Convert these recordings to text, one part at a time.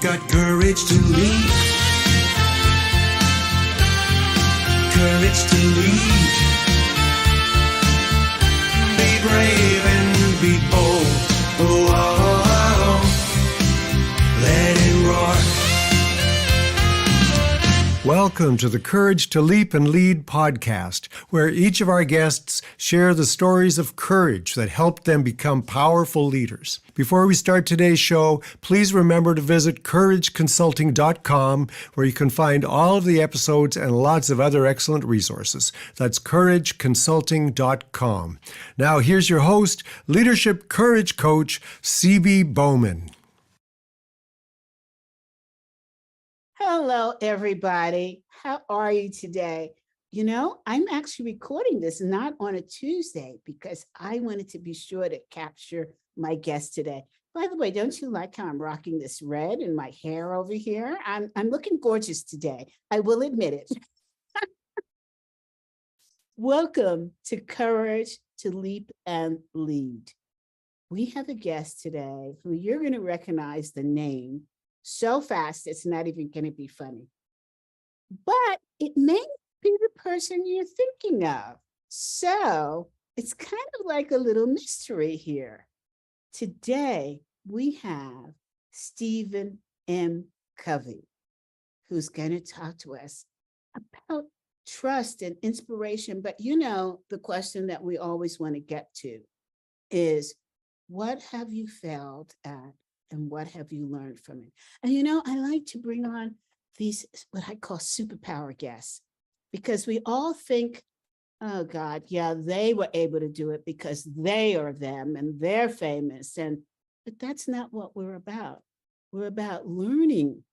got courage to lead. Courage to lead. Be brave and be bold. Oh, oh, oh, oh. Let it roar. Welcome to the Courage to Leap and Lead podcast, where each of our guests share the stories of courage that helped them become powerful leaders. Before we start today's show, please remember to visit courageconsulting.com, where you can find all of the episodes and lots of other excellent resources. That's courageconsulting.com. Now, here's your host, leadership courage coach, C.B. Bowman. Hello, everybody. How are you today? You know, I'm actually recording this not on a Tuesday because I wanted to be sure to capture my guest today. By the way, don't you like how I'm rocking this red and my hair over here? I'm looking gorgeous today. I will admit it. Welcome to Courage to Leap and Lead. We have a guest today who you're going to recognize the name so fast, it's not even going to be funny. But it may be the person you're thinking of. So it's kind of like a little mystery here. Today, we have Stephen M. Covey, who's going to talk to us about trust and inspiration. But you know, the question that we always want to get to is, what have you failed at? And what have you learned from it? And you know, I like to bring on these, what I call superpower guests, because we all think, oh God, yeah, they were able to do it because they are them and they're famous. But that's not what we're about. We're about learning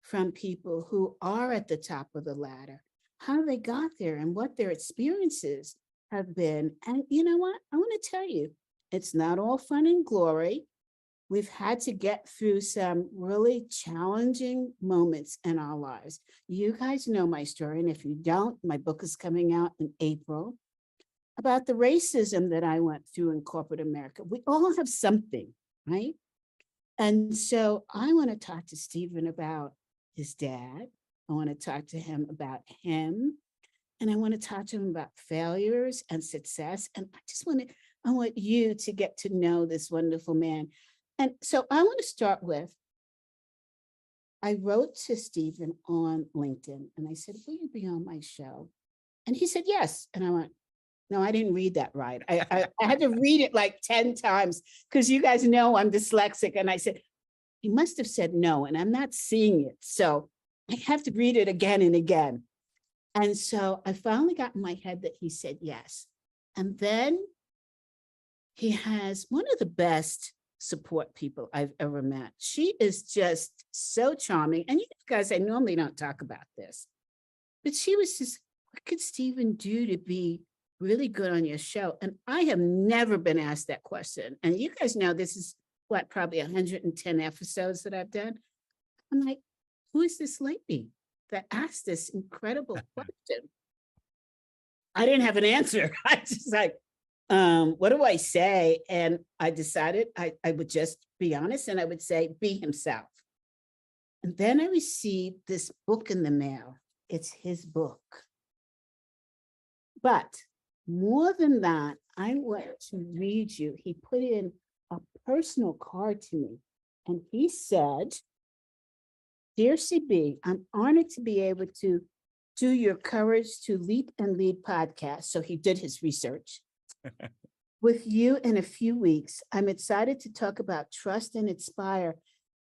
from people who are at the top of the ladder, how they got there and what their experiences have been. And you know what? I want to tell you, it's not all fun and glory. We've had to get through some really challenging moments in our lives. You guys know my story, and if you don't, my book is coming out in April about the racism that I went through in corporate America. We all have something, right? And so I want to talk to Stephen about his dad. I want to talk to him about him, and I want to talk to him about failures and success. And I want you to get to know this wonderful man. And so I want to start with, I wrote to Stephen on LinkedIn and I said, will you be on my show? And he said, yes. And I went, no, I didn't read that right. I had to read it like 10 times because you guys know I'm dyslexic. And I said, he must have said no, and I'm not seeing it. So I have to read it again and again. And so I finally got in my head that he said yes. And then he has one of the best support people I've ever met. She is just so charming. And you guys, I normally don't talk about this, but she was just, what could Stephen do to be really good on your show? And I have never been asked that question. And you guys know this is probably 110 episodes that I've done. I'm like, who is this lady that asked this incredible question? I didn't have an answer. I just like, what do I say? And I decided I would just be honest and I would say, be himself. And then I received this book in the mail. It's his book. But more than that, I want to read you. He put in a personal card to me and he said, Dear CB, I'm honored to be able to do your Courage to Leap and Lead podcast. So he did his research. With you in a few weeks, I'm excited to talk about trust and inspire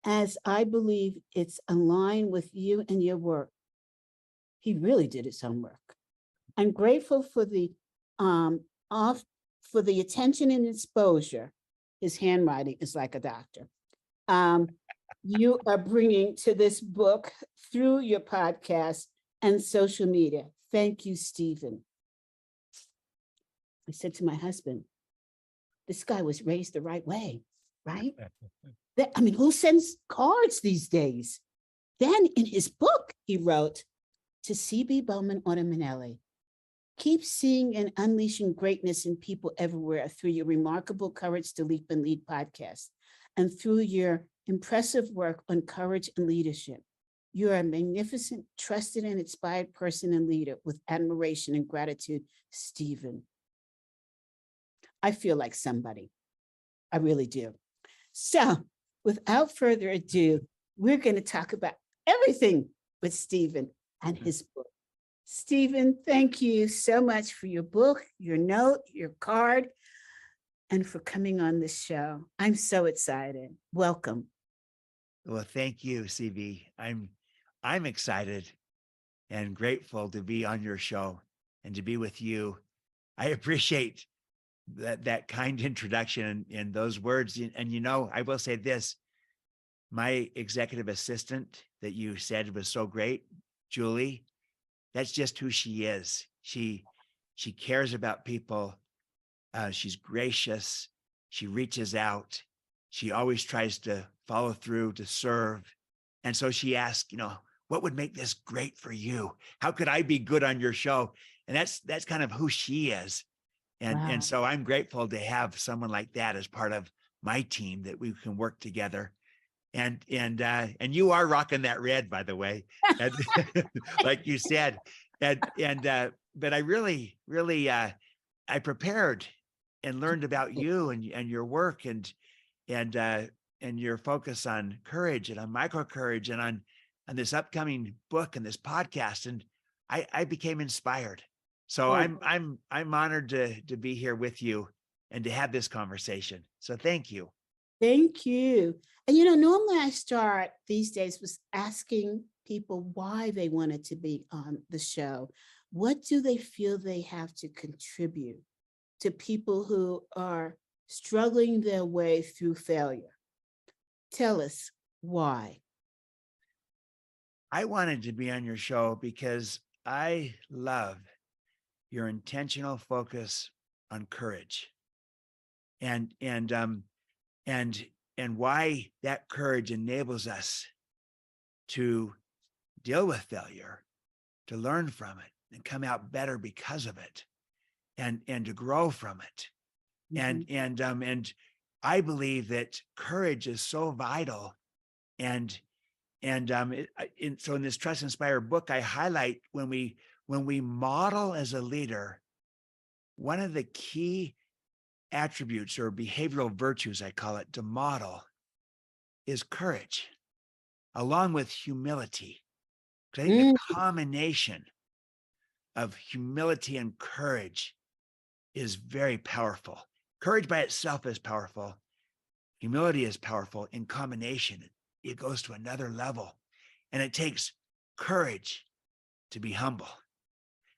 as I believe it's aligned with you and your work. He really did his homework. I'm grateful for the attention and exposure. His handwriting is like a doctor. You are bringing to this book through your podcast and social media. Thank you, Stephen. I said to my husband, this guy was raised the right way, right? Who sends cards these days? Then in his book, he wrote, to C.B. Bowman Autominelli, keep seeing and unleashing greatness in people everywhere through your remarkable Courage to Leap and Lead podcast and through your impressive work on courage and leadership. You are a magnificent, trusted, and inspired person and leader with admiration and gratitude, Stephen. I feel like somebody. I really do. So without further ado, we're going to talk about everything with Stephen and his book. Stephen, thank you so much for your book, your note, your card, and for coming on this show. I'm so excited. Welcome. Well, thank you, CV. I'm excited and grateful to be on your show and to be with you. I appreciate that kind introduction and those words. And you know, I will say this, my executive assistant that you said was so great, Julie, that's just who she is. She cares about people. She's gracious. She reaches out. She always tries to follow through, to serve. And so she asked, what would make this great for you? How could I be good on your show? And that's kind of who she is. And, Wow. and so I'm grateful to have someone like that as part of my team, that we can work together. And you are rocking that red, by the way, and, like you said. But I really, I prepared and learned about you and your work and your focus on courage and on micro courage and on this upcoming book and this podcast. And I became inspired. So I'm honored to be here with you and to have this conversation. So thank you. Thank you. And normally I start these days with asking people why they wanted to be on the show. What do they feel they have to contribute to people who are struggling their way through failure? Tell us why. I wanted to be on your show because I love your intentional focus on courage and why that courage enables us to deal with failure, to learn from it and come out better because of it, and to grow from it. Mm-hmm. And I believe that courage is so vital. So in this Trust Inspire book, I highlight when we model as a leader, one of the key attributes or behavioral virtues, I call it, to model is courage, along with humility. I think the combination of humility and courage is very powerful. Courage by itself is powerful. Humility is powerful. In combination, it goes to another level. And it takes courage to be humble.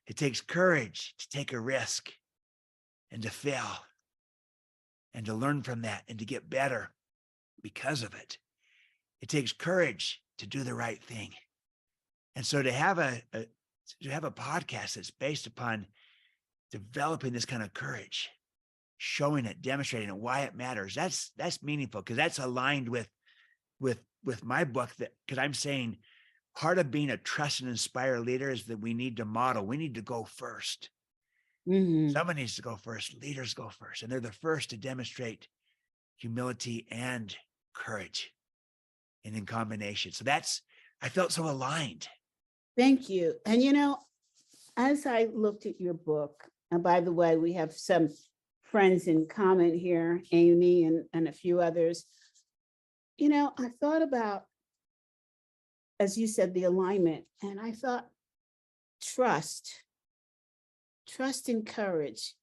It takes courage to take a risk and to fail and to learn from that and to get better because of it. It takes courage to do the right thing. And so to have a podcast that's based upon developing this kind of courage, showing it, demonstrating it, why it matters, that's meaningful, because that's aligned with my book, because I'm saying part of being a trust and inspire leader is that we need to model. We need to go first. Mm-hmm. Someone needs to go first. Leaders go first. And they're the first to demonstrate humility and courage, and in combination. So I felt so aligned. Thank you. And as I looked at your book, and by the way, we have some friends in common here, Amy and a few others, I thought about, as you said, the alignment, and I thought trust and courage.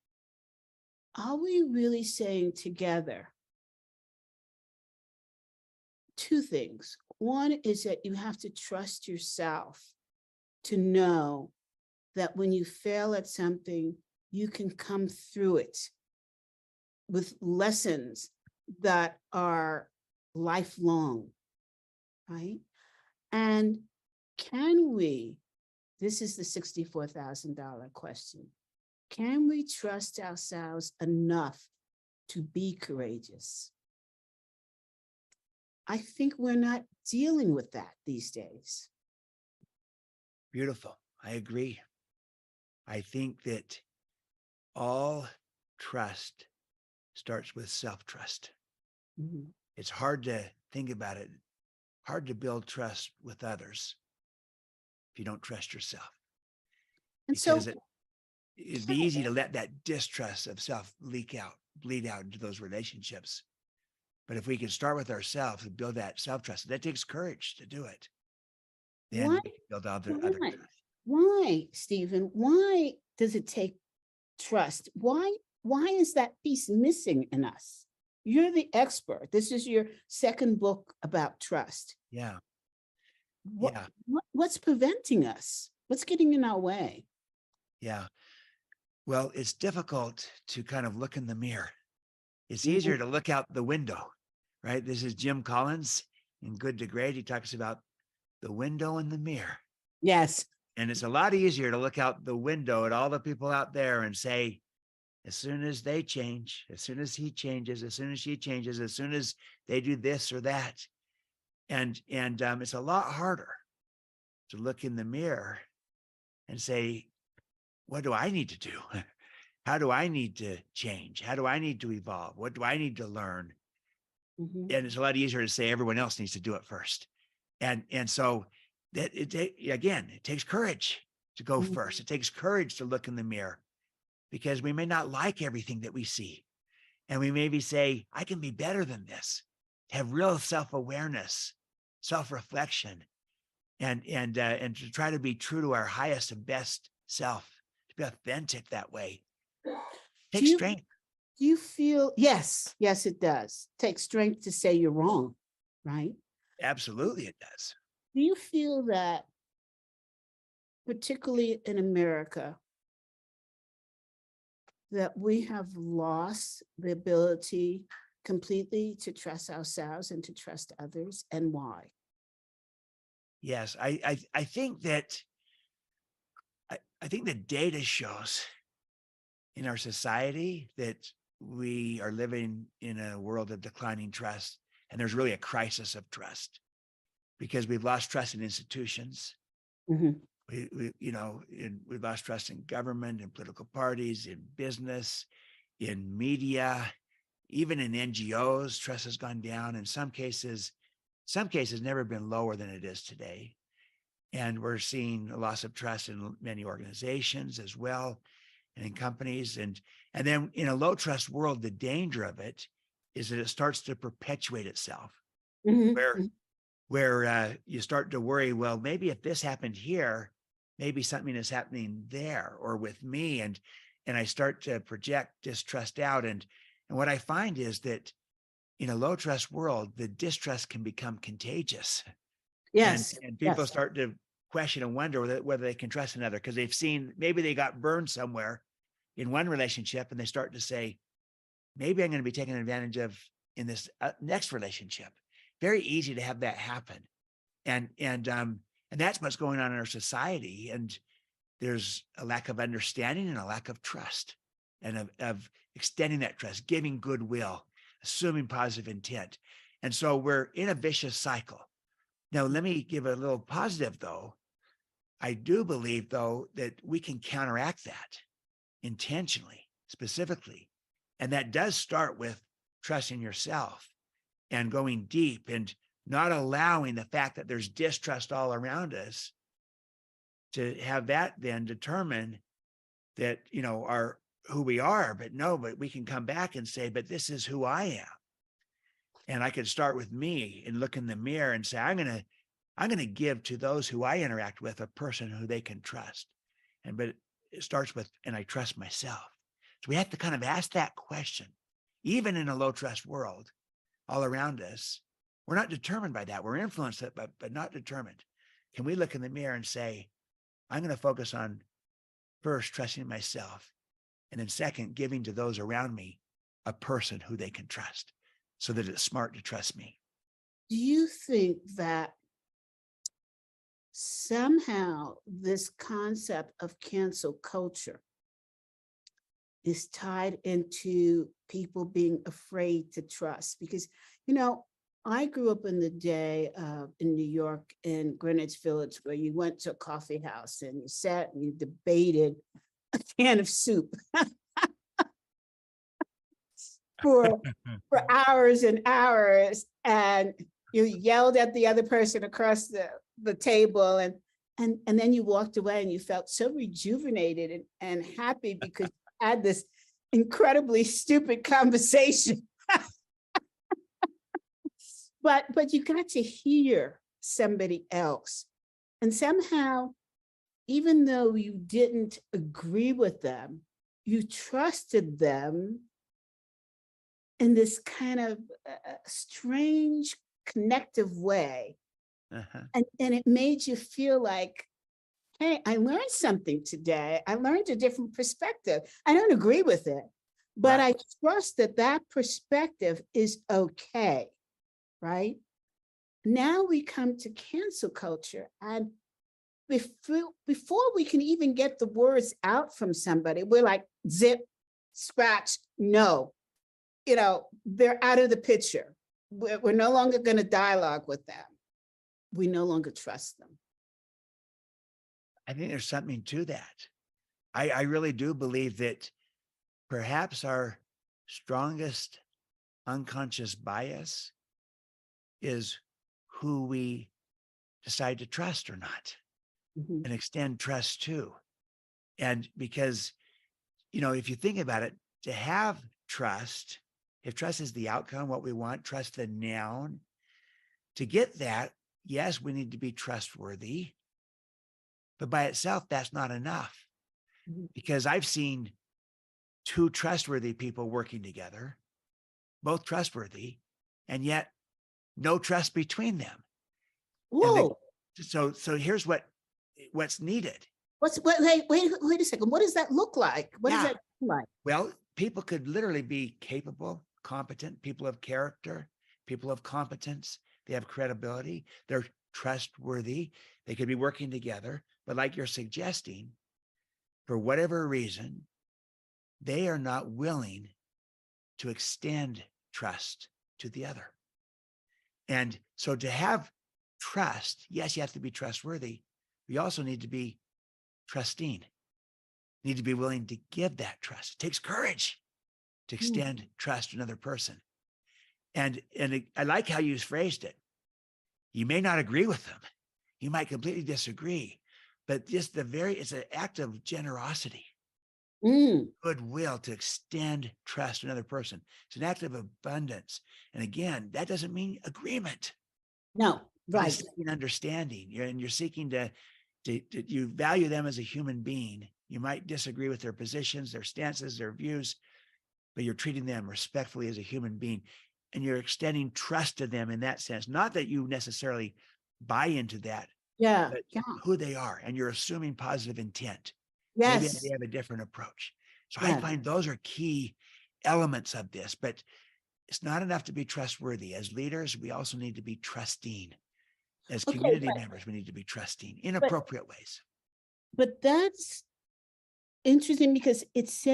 Are we really saying together two things? One is that you have to trust yourself to know that when you fail at something, you can come through it with lessons that are lifelong, right? And can we, this is the $64,000 question, can we trust ourselves enough to be courageous? I think we're not dealing with that these days. Beautiful. I agree. I think that all trust starts with self-trust. Mm-hmm. It's hard to think about it, hard to build trust with others if you don't trust yourself. And so Because it'd be easy to let that distrust of self bleed out into those relationships. But if we can start with ourselves and build that self-trust, that takes courage to do it. Then why, we can build other why, trust. why, Stephen, why does it take trust? Why is that piece missing in us? You're the expert. This is your second book about trust. Yeah. Yeah. What's preventing us? What's getting in our way? Yeah. Well, it's difficult to kind of look in the mirror. It's easier to look out the window, right? This is Jim Collins in Good to Great. He talks about the window and the mirror. Yes. And it's a lot easier to look out the window at all the people out there and say, as soon as they change, as soon as he changes, as soon as she changes, as soon as they do this or that. And it's a lot harder to look in the mirror and say, what do I need to do? How do I need to change? How do I need to evolve? What do I need to learn? Mm-hmm. And it's a lot easier to say everyone else needs to do it first. And so that it takes courage to go Mm-hmm. first. It takes courage to look in the mirror, because we may not like everything that we see. And we maybe say, I can be better than this, have real self-awareness, self-reflection, and to try to be true to our highest and best self, to be authentic that way. Takes strength. Do you feel, yes, it does. Takes strength to say you're wrong, right? Absolutely, it does. Do you feel that, particularly in America, that we have lost the ability completely to trust ourselves and to trust others, and why? Yes, I think that I think the data shows in our society that we are living in a world of declining trust, and there's really a crisis of trust because we've lost trust in institutions. Mm-hmm. We've lost trust in government, in political parties, in business, in media, even in NGOs. Trust has gone down. In some cases never been lower than it is today. And we're seeing a loss of trust in many organizations as well, and in companies. And then in a low trust world, the danger of it is that it starts to perpetuate itself, Mm-hmm. where you start to worry, well, maybe if this happened here, maybe something is happening there or with me. And I start to project distrust out. And what I find is that in a low trust world, the distrust can become contagious. Yes. And people start to question and wonder whether they can trust another, because they've seen, maybe they got burned somewhere in one relationship, and they start to say, maybe I'm going to be taken advantage of in this next relationship. Very easy to have that happen. And that's what's going on in our society. And there's a lack of understanding and a lack of trust, and of extending that trust, giving goodwill, assuming positive intent. And so we're in a vicious cycle. Now, let me give a little positive, though. I do believe, though, that we can counteract that intentionally, specifically. And that does start with trusting yourself and going deep and not allowing the fact that there's distrust all around us to have that then determine that, who we are. But we can come back and say, but this is who I am. And I could start with me and look in the mirror and say, I'm going to give to those who I interact with a person who they can trust. But it starts with, and I trust myself. So we have to kind of ask that question, even in a low trust world all around us. We're not determined by that. We're influenced, but not determined. Can we look in the mirror and say, I'm going to focus on first trusting myself, and then second, giving to those around me a person who they can trust, so that it's smart to trust me. Do you think that somehow this concept of cancel culture is tied into people being afraid to trust? Because, I grew up in the day in New York, in Greenwich Village, where you went to a coffee house and you sat and you debated a can of soup for hours and hours. And you yelled at the other person across the table, and then you walked away and you felt so rejuvenated and happy because you had this incredibly stupid conversation. But you got to hear somebody else. And somehow, even though you didn't agree with them, you trusted them in this kind of strange connective way. Uh-huh. And it made you feel like, hey, I learned something today. I learned a different perspective. I don't agree with it, but Right. I trust that that perspective is okay, right? Now we come to cancel culture, and before we can even get the words out from somebody, we're like, zip, scratch, no. They're out of the picture. We're no longer going to dialogue with them. We no longer trust them. I think there's something to that. I really do believe that perhaps our strongest unconscious bias is who we decide to trust or not, Mhm. and extend trust to. And because, if you think about it, to have trust, if trust is the outcome, what we want, trust the noun, to get that, yes, we need to be trustworthy, but by itself, that's not enough. Mhm. Because I've seen two trustworthy people working together, both trustworthy, and yet no trust between them. And Whoa, so here's what's needed. wait a second. What does that look like? What does Yeah. that look like? Well, people could literally be capable, competent, people of character, people of competence. They have credibility. They're trustworthy. They could be working together. But like you're suggesting, for whatever reason, they are not willing to extend trust to the other. And so to have trust, yes, you have to be trustworthy. You also need to be trusting. You need to be willing to give that trust. It takes courage to extend trust to another person. And I like how you phrased it. You may not agree with them. You might completely disagree, but just it's an act of generosity, Mm, goodwill to extend trust to another person. It's an act of abundance. And again, that doesn't mean agreement. no, You're right. seeking understanding. You're seeking to you value them as a human being. You might disagree with their positions, their stances, their views, but you're treating them respectfully as a human being. And you're extending trust to them in that sense. Not that you necessarily buy into that, Yeah, but yeah, who they are. And you're assuming positive intent. Maybe yes, they have a different approach. So I yes. find those are key elements of this, but it's not enough to be trustworthy. As leaders, we also need to be trusting. As Okay, community members, we need to be trusting in but appropriate ways. but that's interesting because it's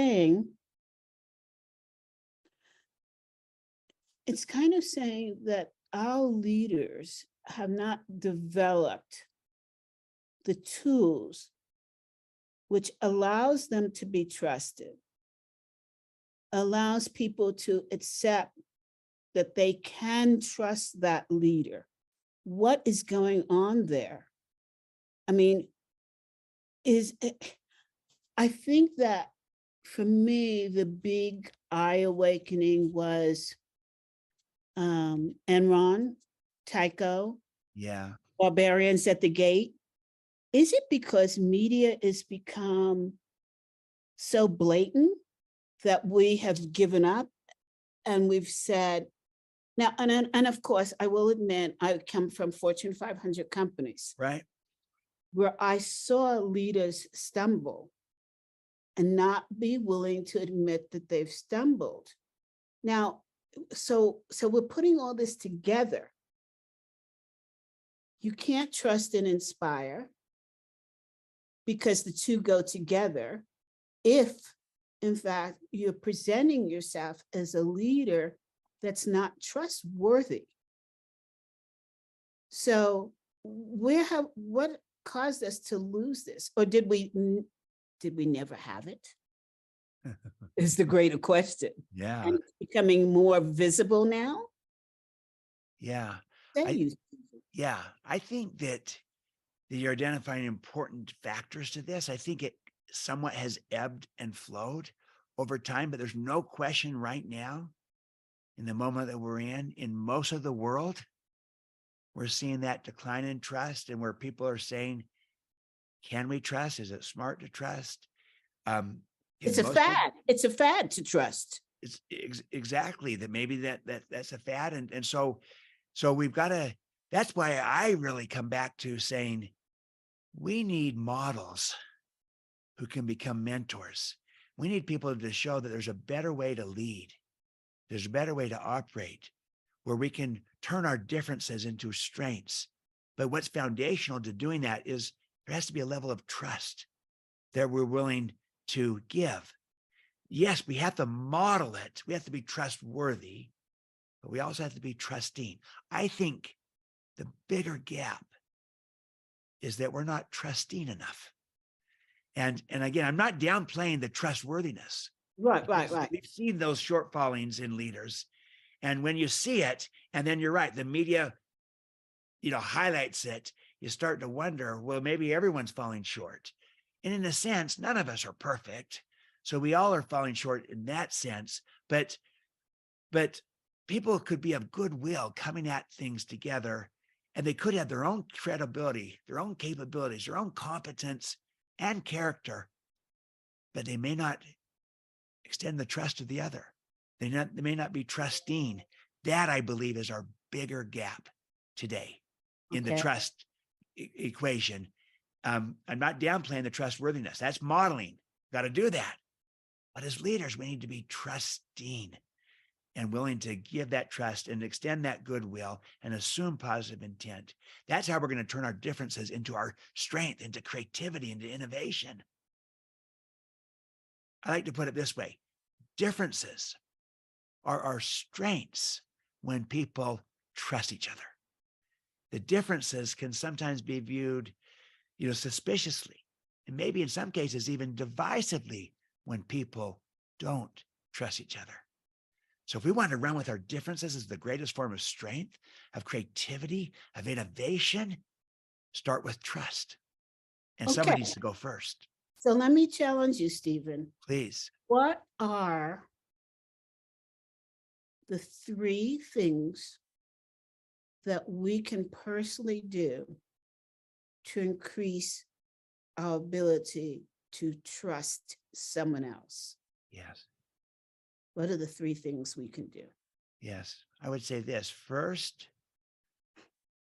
kind of saying that our leaders have not developed the tools which allows them to be trusted, allows people to accept that they can trust that leader. What is going on there? I mean, I think that for me, the big eye awakening was Enron, Tyco, Yeah. Barbarians at the Gate. Is it because media has become so blatant that we have given up and we've said, now, and of course, I will admit, I come from Fortune 500 companies Right. where I saw leaders stumble and not be willing to admit that they've stumbled. Now, so we're putting all this together. You can't trust and inspire because the two go together if, in fact, you're presenting yourself as a leader that's not trustworthy. So what caused us to lose this? Or did we never have it? Is the greater question. Yeah. And it's becoming more visible now? Yeah. Thank you. Yeah, I think that you're identifying important factors to this. I think it somewhat has ebbed and flowed over time, but there's no question right now, in the moment that we're in most of the world, we're seeing that decline in trust, and where people are saying, can we trust? Is it smart to trust? It's a fad. It's a fad to trust. It's exactly that. Maybe that's a fad. And so we've got to, that's why I really come back to saying we need models who can become mentors. We need people to show that there's a better way to lead. There's a better way to operate, where we can turn our differences into strengths. But what's foundational to doing that is there has to be a level of trust that we're willing to give. Yes, we have to model it. We have to be trustworthy, but we also have to be trusting. I think the bigger gap is that we're not trusting enough. And again, I'm not downplaying the trustworthiness. Right. We've seen those shortfallings in leaders. And when you see it, and then you're right, the media, highlights it, you start to wonder, well, maybe everyone's falling short. And in a sense, none of us are perfect. So we all are falling short in that sense. But people could be of goodwill coming at things together, and they could have their own credibility, their own capabilities, their own competence and character, but they may not extend the trust of the other. They may not be trusting. That, I believe, is our bigger gap today in the trust equation. I'm not downplaying the trustworthiness. That's modeling. Got to do that. But as leaders, we need to be trusting and willing to give that trust and extend that goodwill and assume positive intent. That's how we're going to turn our differences into our strength, into creativity, into innovation. I like to put it this way. Differences are our strengths when people trust each other. The differences can sometimes be viewed, suspiciously, and maybe in some cases even divisively when people don't trust each other. So if we want to run with our differences as the greatest form of strength, of creativity, of innovation, start with trust. And somebody needs to go first. So let me challenge you, Stephen. Please. What are the 3 things that we can personally do to increase our ability to trust someone else? Yes. What are the 3 things we can do? Yes. I would say this. First,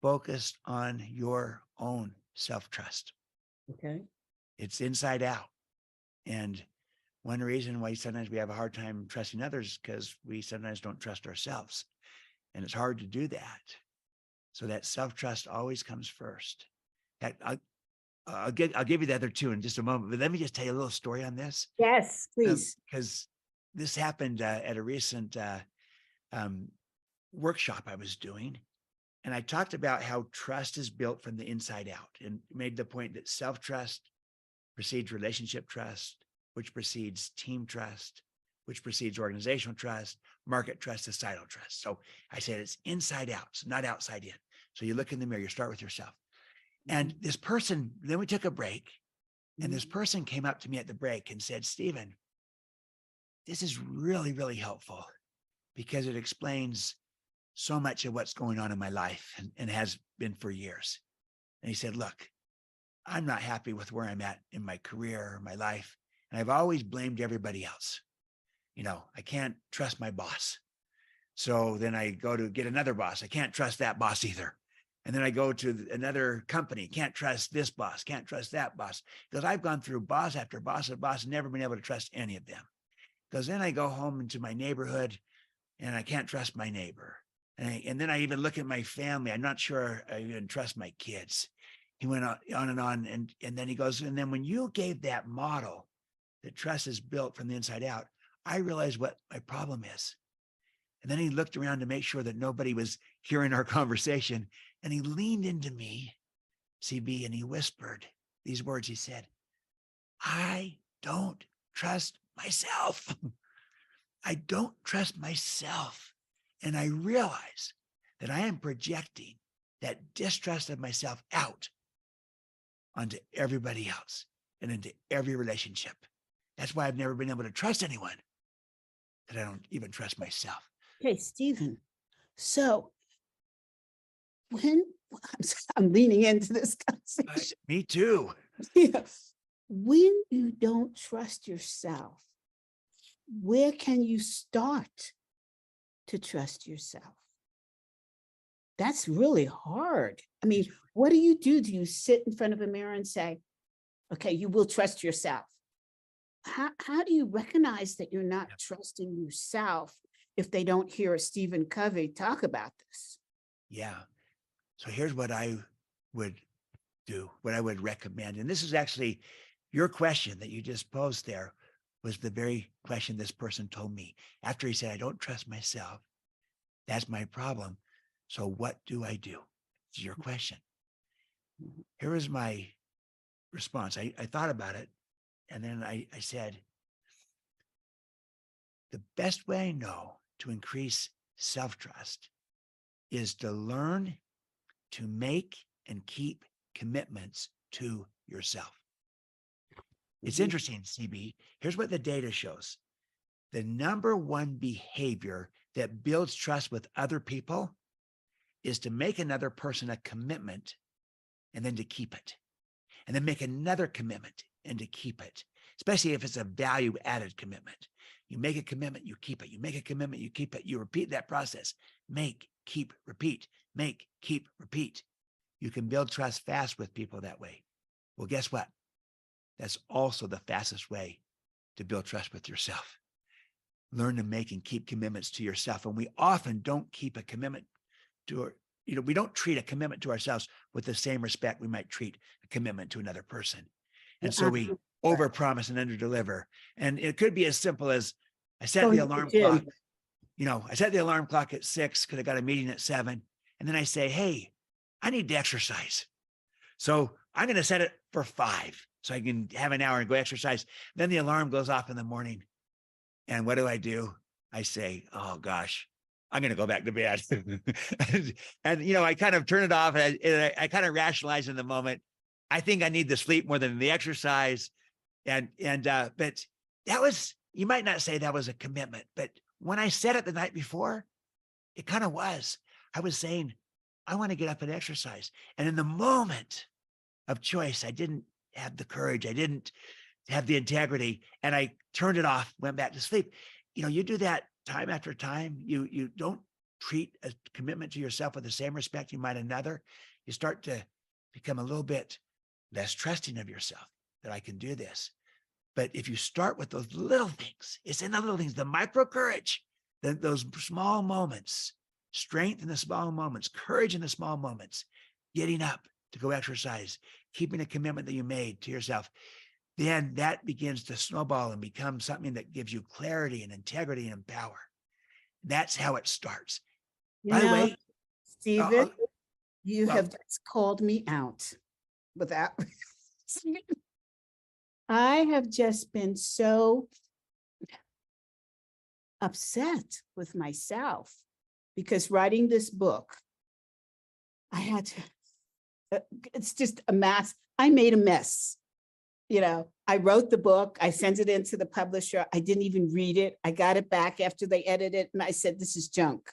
focus on your own self-trust. Okay. It's inside out. And one reason why sometimes we have a hard time trusting others, because we sometimes don't trust ourselves. And it's hard to do that. So that self-trust always comes first. I'll give you the other 2 in just a moment, but let me just tell you a little story on this. Yes, please. Because this happened at a recent workshop I was doing. And I talked about how trust is built from the inside out, and made the point that self-trust precedes relationship trust, which precedes team trust, which precedes organizational trust, market trust, societal trust. So I said it's inside out, so not outside in. So you look in the mirror, you start with yourself. And this person, then we took a break, and this person came up to me at the break and said, Stephen, this is really, really helpful, because it explains so much of what's going on in my life, and has been for years. And he said, look, I'm not happy with where I'm at in my career, my life. And I've always blamed everybody else. I can't trust my boss. So then I go to get another boss. I can't trust that boss either. And then I go to another company. Can't trust this boss. Can't trust that boss. Because I've gone through boss after boss and boss and never been able to trust any of them. Because then I go home into my neighborhood and I can't trust my neighbor. And then I even look at my family. I'm not sure I even trust my kids. He went on and on. And then he goes, and then when you gave that model that trust is built from the inside out, I realized what my problem is. And then he looked around to make sure that nobody was hearing our conversation. And he leaned into me, CB, and he whispered these words. He said, I don't trust myself. I don't trust myself. And I realize that I am projecting that distrust of myself out onto everybody else and into every relationship. That's why I've never been able to trust anyone, that I don't even trust myself. Okay, Stephen. So when I'm leaning into this conversation. Me too. Yeah. When you don't trust yourself, where can you start to trust yourself? That's really hard. I mean, what do you do? Do you sit in front of a mirror and say, okay, you will trust yourself? How do you recognize that you're not trusting yourself if they don't hear a Stephen Covey talk about this? Yeah. So here's what I would do, what I would recommend. And this is actually your question that you just posed there was the very question this person told me after he said, I don't trust myself. That's my problem. So what do I do? It's your question. Here is my response. I thought about it. And then I said, the best way I know to increase self-trust is to learn to make and keep commitments to yourself. It's interesting, CB. Here's what the data shows. The number one behavior that builds trust with other people is to make another person a commitment and then to keep it. And then make another commitment and to keep it, especially if it's a value-added commitment. You make a commitment, you keep it. You make a commitment, you keep it. You repeat that process. Make, keep, repeat. Make, keep, repeat. You can build trust fast with people that way. Well, guess what? That's also the fastest way to build trust with yourself. Learn to make and keep commitments to yourself. And we often don't keep a commitment to, we don't treat a commitment to ourselves with the same respect we might treat a commitment to another person. And so we overpromise and underdeliver. And it could be as simple as I set the alarm clock. I set the alarm clock at 6 because I got a meeting at 7. And then I say, hey, I need to exercise. So I'm going to set it for 5 so I can have an hour and go exercise. Then the alarm goes off in the morning. And what do? I say, oh gosh, I'm going to go back to bed. and I kind of turn it off and I kind of rationalize in the moment. I think I need the sleep more than the exercise. But that was, you might not say that was a commitment, but when I said it the night before, it kind of was. I was saying, I want to get up and exercise. And in the moment of choice, I didn't have the courage. I didn't have the integrity, and I turned it off, went back to sleep. You do that time after time. You don't treat a commitment to yourself with the same respect you might another. You start to become a little bit less trusting of yourself that I can do this. But if you start with those little things, it's in the little things, the micro courage, those small moments, strength in the small moments, courage in the small moments, getting up to go exercise, keeping a commitment that you made to yourself, then that begins to snowball and become something that gives you clarity and integrity and power. That's how it starts. By the way, Stephen, you have just called me out without. I have just been so upset with myself because writing this book, I had to, it's just a mess. I made a mess. I wrote the book, I sent it into the publisher. I didn't even read it. I got it back after they edited it. And I said, this is junk.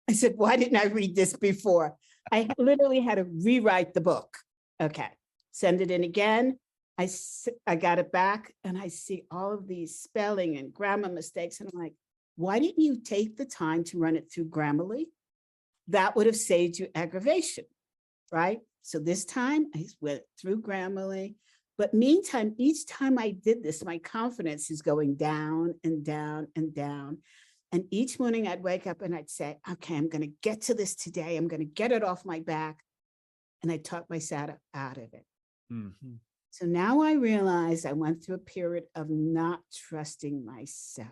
I said, why didn't I read this before? I literally had to rewrite the book. Okay. Send it in again. I got it back and I see all of these spelling and grammar mistakes. And I'm like, why didn't you take the time to run it through Grammarly? That would have saved you aggravation, right? So this time I went through Grammarly. But meantime, each time I did this, my confidence is going down and down and down. And each morning I'd wake up and I'd say, okay, I'm going to get to this today. I'm going to get it off my back. And I talked myself out of it. Mm-hmm. So now I realize I went through a period of not trusting myself.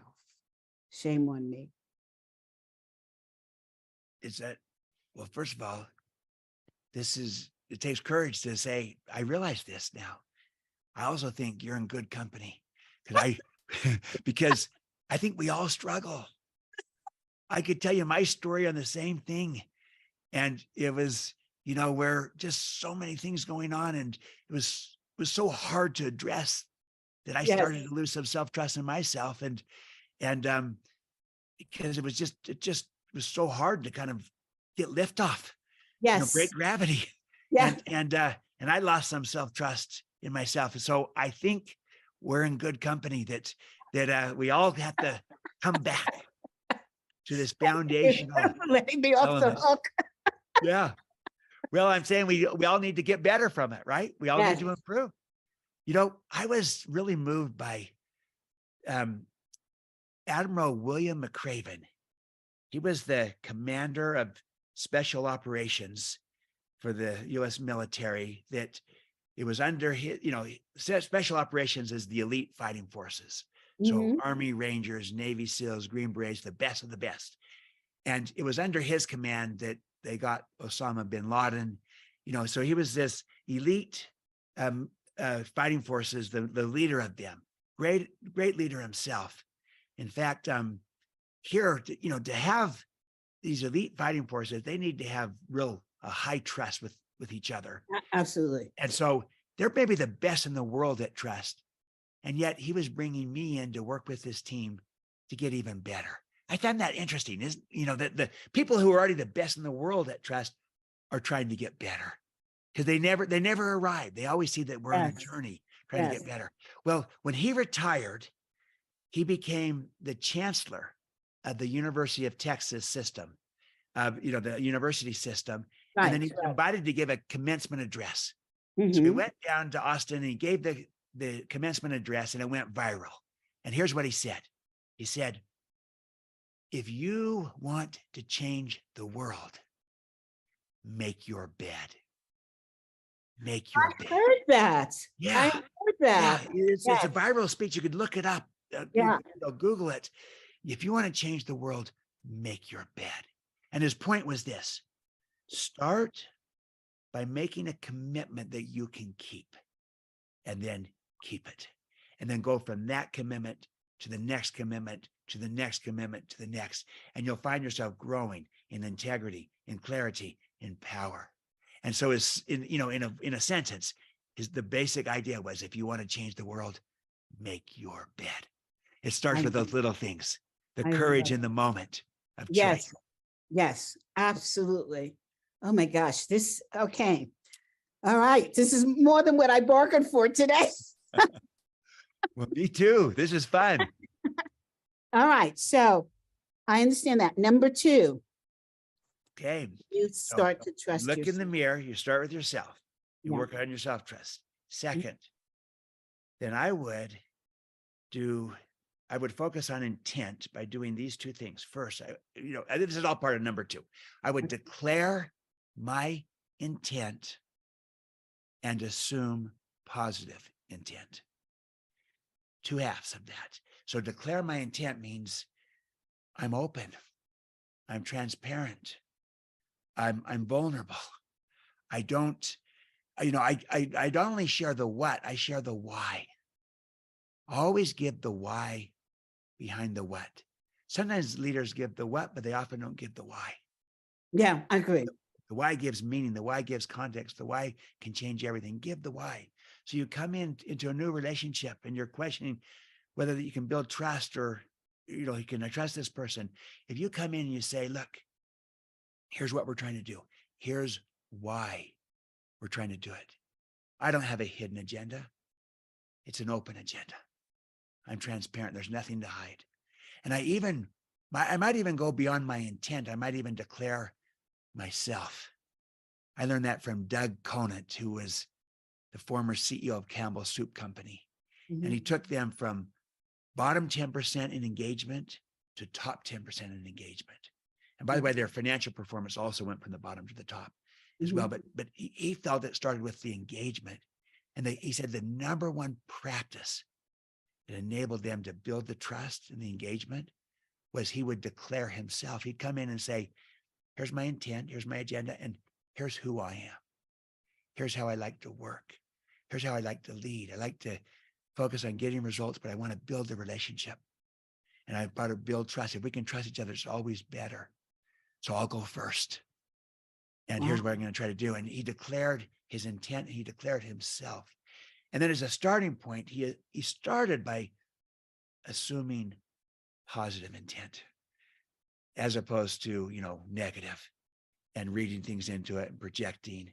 Shame on me. Well, first of all, it takes courage to say, I realize this now. I also think you're in good company because I think we all struggle. I could tell you my story on the same thing. And it was, where just so many things going on. And it was so hard to address that I Yes. started to lose some self-trust in myself. And because it just was so hard to kind of get liftoff, Yes. break gravity. Yeah. And I lost some self-trust in myself. And so I think we're in good company that we all have to come back to this foundational Letting me off the element. hook. Yeah. Well, I'm saying we all need to get better from it, right? We all Yes. need to improve. I was really moved by Admiral William McRaven. He was the commander of special operations for the U.S. military. That it was under his, special operations is the elite fighting forces. So Mhm. Army Rangers, Navy SEALs, Green Berets, the best of the best. And it was under his command that they got Osama bin Laden. So he was this elite fighting forces, the leader of them, great leader himself. In fact, here, to have these elite fighting forces, they need to have a high trust with each other. Absolutely. And so they're maybe the best in the world at trust. And yet he was bringing me in to work with this team to get even better. I found that interesting. That the people who are already the best in the world at trust are trying to get better, because they never arrive. They always see that we're on a Yes. journey trying to Yes. get better. Well, when he retired, he became the chancellor of the University of Texas system, the university system. And then he was invited to give a commencement address. So he Mhm. went down to Austin and he gave the commencement address, and it went viral. And here's what he said. He said, "If you want to change the world, make your bed. Make your I bed." heard that. I Yeah. heard Yeah. that. It's Yes. a viral speech. You could look it up. Yeah. Google it. If you want to change the world, make your bed. And his point was this: start by making a commitment that you can keep, and then keep it. And then go from that commitment to the next commitment, to the next commitment, to the next. And you'll find yourself growing in integrity, in clarity, in power. And so it's in a sentence, the basic idea was, if you want to change the world, make your bed. It starts with those little things, the I courage love in the moment of Yes. choice. Yes. Absolutely. Oh my gosh. Okay. All right. This is more than what I bargained for today. Well, me too. This is fun. All right. So I understand that. Number 2, Okay. you start to trust Look in yourself. the mirror. You start with yourself. You Yeah. work on your self-trust. Second, then I would focus on intent by doing these 2 things. First, this is all part of number 2. I would declare my intent and assume positive intent. 2 halves of that. So declare my intent means I'm open, I'm transparent, I'm vulnerable. I don't only share the what, I share the why. Always give the why behind the what. Sometimes leaders give the what, but they often don't give the why. Yeah, I agree. The why gives meaning. The why gives context. The why can change everything. Give the why. So you come into a new relationship and you're questioning whether you can build trust, or, can I trust this person? If you come in and you say, look, here's what we're trying to do. Here's why we're trying to do it. I don't have a hidden agenda. It's an open agenda. I'm transparent. There's nothing to hide. And I might even go beyond my intent. I might even declare myself. I learned that from Doug Conant, who was the former CEO of Campbell's Soup Company. And he took them from bottom 10% in engagement to top 10% in engagement. And by the way, their financial performance also went from the bottom to the top as well. But he felt it started with the engagement. And he said the number one practice that enabled them to build the trust and the engagement was he would declare himself. He'd come in and say, here's my intent, here's my agenda, and here's who I am. Here's how I like to work. Here's how I like to lead. I like to focus on getting results, but I want to build the relationship. And I've got to build trust. If we can trust each other, it's always better. So I'll go first. And here's what I'm going to try to do. And he declared his intent. He declared himself. And then as a starting point, he started by assuming positive intent as opposed to, negative and reading things into it and projecting.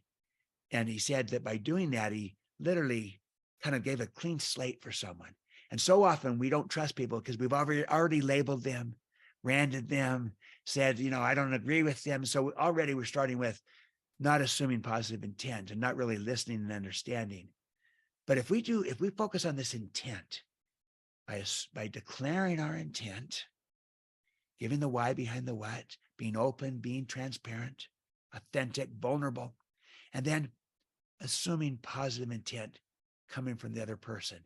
And he said that by doing that, he literally kind of gave a clean slate for someone. And so often we don't trust people because we've already labeled them, branded them, said, I don't agree with them. So already we're starting with not assuming positive intent and not really listening and understanding. But if we focus on this intent by declaring our intent, giving the why behind the what, being open, being transparent, authentic, vulnerable, and then assuming positive intent coming from the other person,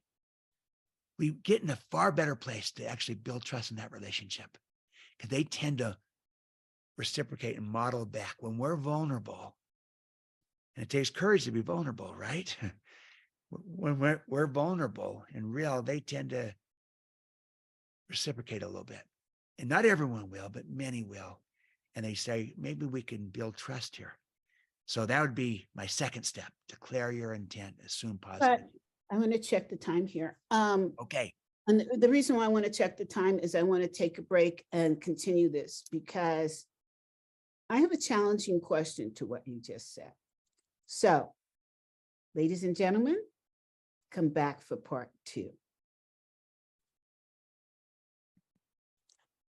we get in a far better place to actually build trust in that relationship because they tend to reciprocate and model back when we're vulnerable. And it takes courage to be vulnerable, right? When we're vulnerable and real, they tend to reciprocate a little bit. And not everyone will, but many will. And they say, maybe we can build trust here. So that would be my second step. Declare your intent, assume positive. But I'm going to check the time here. Okay. And the reason why I want to check the time is I want to take a break and continue this because I have a challenging question to what you just said. So, ladies and gentlemen, come back for part 2.